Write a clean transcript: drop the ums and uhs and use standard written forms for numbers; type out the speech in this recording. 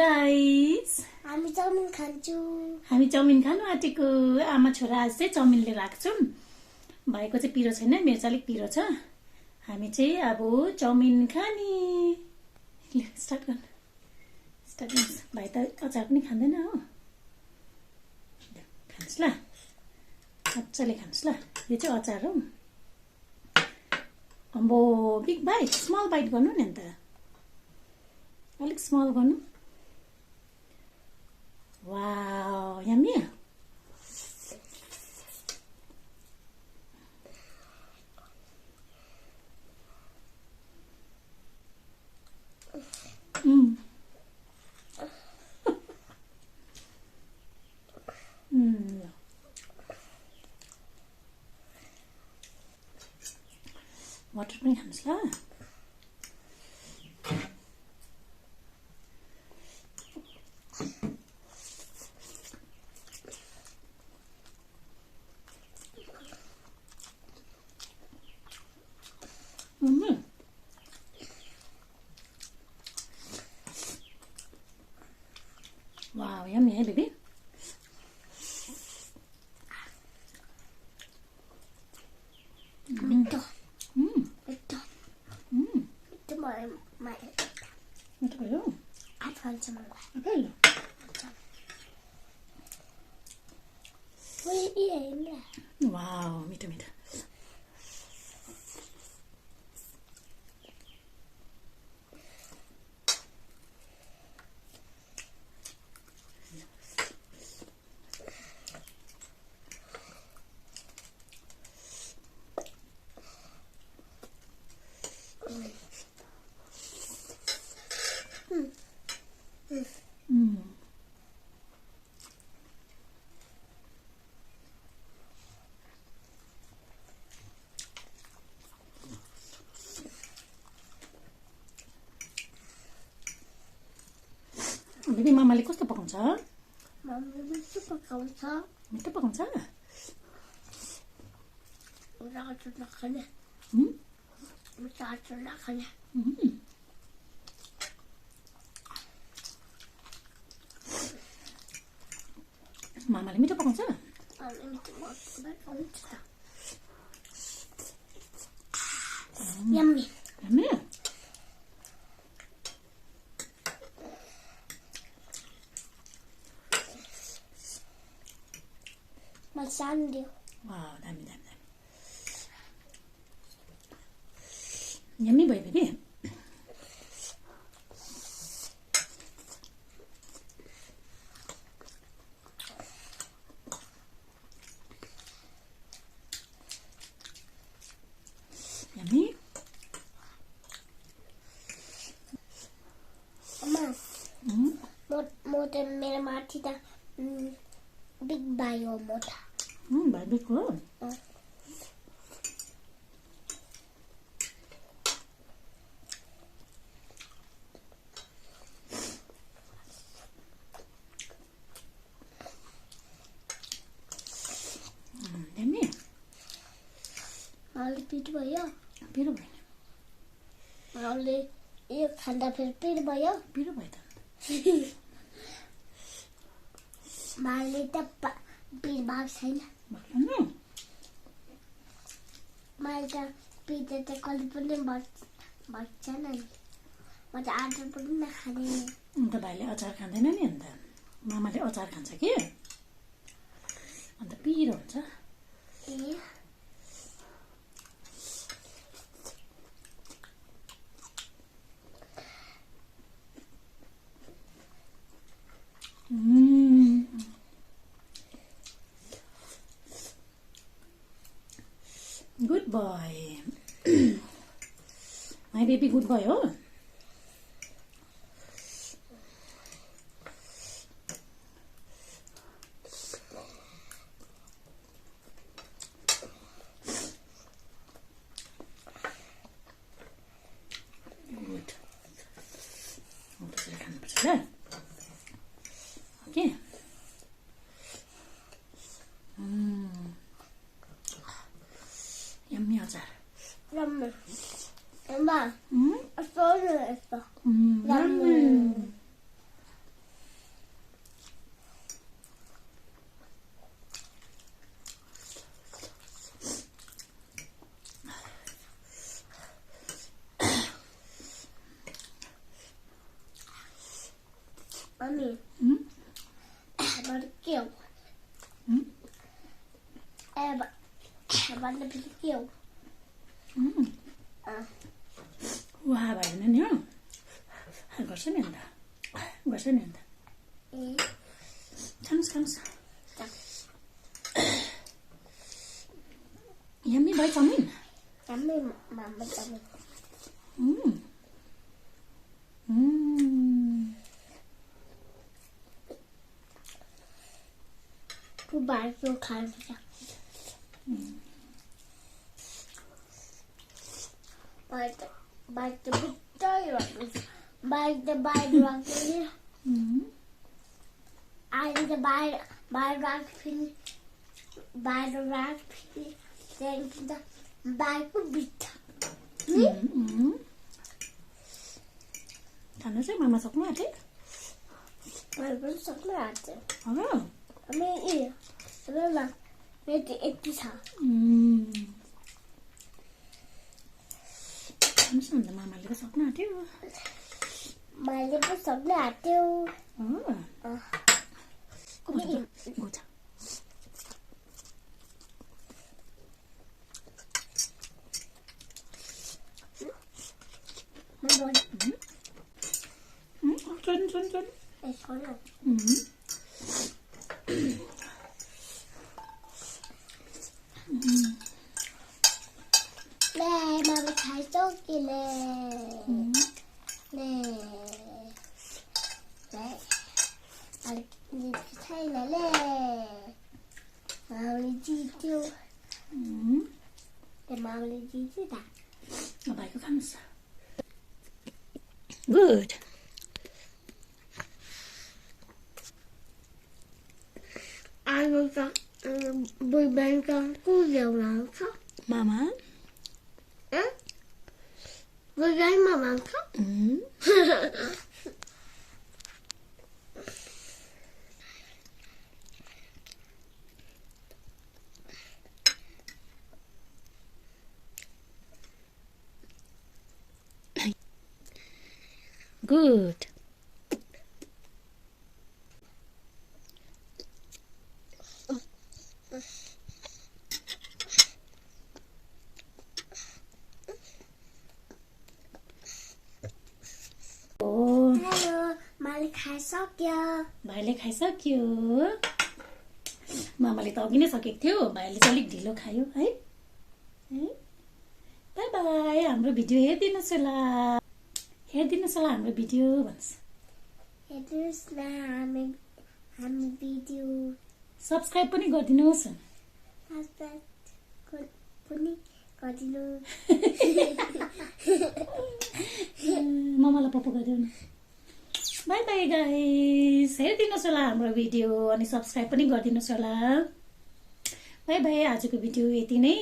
Guys, हामी chowmein खान्छौ। हामी chowmein खानु आँटेको। आमा छोरा आज चाहिँ चाउमिन लिएर आएको छौँ। भएको चाहिँ पिरो छैन, मेरो चाहिँ अलिक पिरो छ। हामी चाहिँ अब चाउमिन खाने। स्टार्ट गर्नुहोस्। भाइ त अचार पनि खाँदैन हो। खानुहोस् ल, मजाले खानुहोस् ल। यो चाहिँ अचार हो। अम्बो, बिग बाइट, स्मल बाइट गर्नु नि अन्त, अलिक स्मल गर्नु। Wow, yummy. वाटर पनि खानुहोस् ल। Wow, yummy, hey baby. Mito. Mito mai. Mito kayo? At fancy mo. Okay. Wow, mito. Bibi, mamaले कस्तो पकाउँछ? मम्मीले मिठो पकाउँछ। मिठो पकाउँछ? चाट नखाने। चाट नखाने। मामाले मिठो पकाउँछ? Yummy. Yummy? Sandy. Wow, dami. Yummy boy, baby. Yummy. Mama. More than mere matita. Big bio motor. Baby ko. Yummy. Malu pitu भयो. पिरो भयो। मालुले यो खाँदा फेरि पिरो भयो। पिरो भयो त। मालुले त पिरो भएको छैन। मैले त पिरो त कहिले पनि भएको छैन नि। म त अचार पनि नखाने। अन्त भाइले अचार खाँदैन नि अन्त। मामाले अचार खान्छ कि अन्त पिरो हुन्छ। ए Good boy. My baby good boy, oh. Good. Okay. Yummy acar. Yummy. Emma. Mm? I saw it. Yummy. अनि Hmm? भन्नु के हो Hmm? भन्नु फेरि के हो Hmm. Wah, भएन नि हो गर्छ नि अन्त गर्छ नि अन्त ए खानुहोस् यम्मी भयो चाउमिन हामी मामा जाने Mm. Mm. तू बाहर क्यों खा रहा बाहर तो बिट्टा ही बाहर रख लिया Mm. आज तो बाहर रख फिर बाहर को बिट्टा Mm. खानु चाहिँ मामा सक्नु आँटे बाहर पर सकना आते हो हमें ये ना मेरे एक ही था खानुहोस् न अन्त मामाले त सक्नु आँट्यो माले पर सकने आते हो हो गोजा मैं बोल चुन ऐसा ना ले मामा खाई तो कि ले अरे ये खाई ले मामा जीत्यो ते मामा जीत्यो ता भाइको खानुहोस् गुड आलु का बुबन का कुछ का मामा बुबन मामा का गुड हेलो माले खाइसक्यो भाइले खाइसक्यो मामाले त अघि नै सकेको थियो भाइले चाहिँ अलिक ढिलो खायो है बाई बाई हाम्रो भिडियो हेरिदिनुहोस् होला हाम्रो भिडियो भन्छ हेर्नुहोस् न हामी भिडियो सब्सक्राइब पनि गरिदिनुहोस् पनि गरिदिनु मामालाई पप्पो गरिदिनु बाई बाई गाइस हेरिदिनुहोस् होला हाम्रो भिडियो अनि सब्सक्राइब पनि गरिदिनुहोस् होला बाई बाई आजको भिडियो यति नै